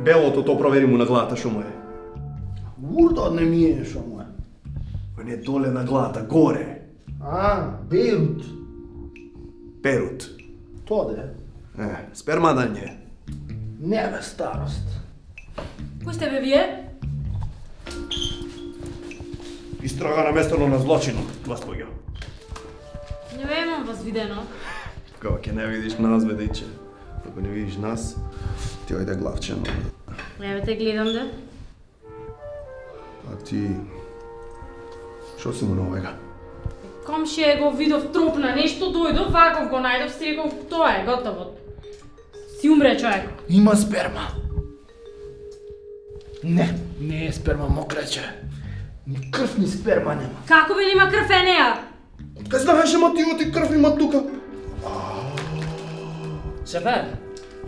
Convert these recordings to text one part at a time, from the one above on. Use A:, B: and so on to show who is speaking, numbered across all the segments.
A: белото, то провери му на главата шо му е.
B: Урда не ми е шо му е.
A: Не доле на главата, горе.
B: Бейрут.
A: Перут.
B: Тоа де.
A: Спермадање.
B: Не бе, старост.
C: Кој сте бе вие?
A: Истрага на местото на злочинот, господјо.
C: Не ме имам вас видено.
A: Кога ќе не видиш нас, бе, дече. Ако не видиш нас, ти ојде главчено.
C: Еве те гледам да.
A: А ти... Шо си му на овега?
C: Комшија го видов труп на нешто, дојдов, ваков го најдов, си рекол, тоа е, готово. Си умре човек.
B: Има сперма. Не е сперма, мокраче. Ни крв, ни сперма нема.
C: Како бе нема крв е неа?
A: Откај знаеше Матио ти крв има тука?
D: Шефер,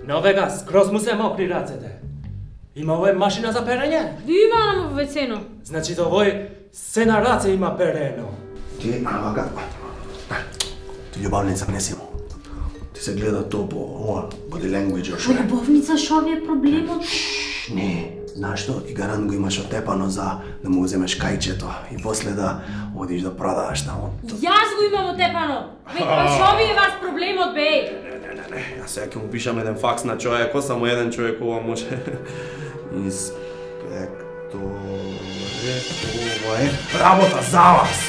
D: на овега скроз му се мокри рацете. Има овој машина за перење?
C: Има на вецено.
D: Значи овој се на раце има перено.
A: Ти, ти љубавница не си му. Ти се гледа то по body language шо е.
C: Љубовница, шо ви е проблемот?
A: Не, знаеш што? И гарант го имаш отепано за да му вземеш кајчето и после да одиш да продаваш таму.
C: Јас го имам отепано. Шо ви е вас проблемот, бе?
A: Не, јас сега ќе му пишам еден факс на човекот, само еден човек ова може. Ова е работа за вас.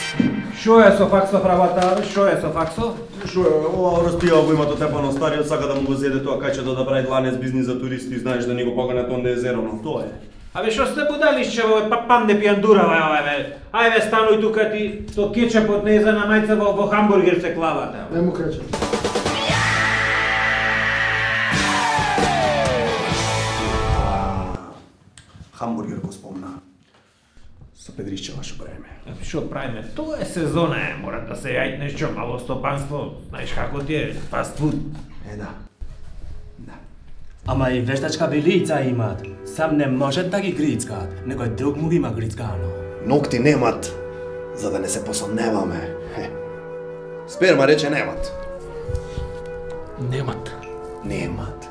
E: Шо е со факсов работа? Шо е со факсов?
A: Шо е, ова распива го има тепано стариот, сака да му го зеде тоа кајчето да прави дланец бизнис за туристи, знаеш да ни го поганат онде езеровно, тоа е.
E: Абе шо сте будалишче, пам не пијандурава, бе. Ајде стануј тука ти, то кетчапот не е за на мајца во хамбургер се клавата.
B: Не му крече.
A: Хамбургер го спомна. Со Педришчева шо правиме.
E: Шо правиме? Тоа е сезона, мора да се јајд нешто мало стопанство, знаеш како ти е, фастфуд.
A: Да.
D: Ама и вештачка билица имат. Сам не можат да ги грицкаат, некој друг му ги има грицкано.
A: Ногти немат, за да не се посомневаме. Сперма рече немат.
B: Немат.
A: Немат.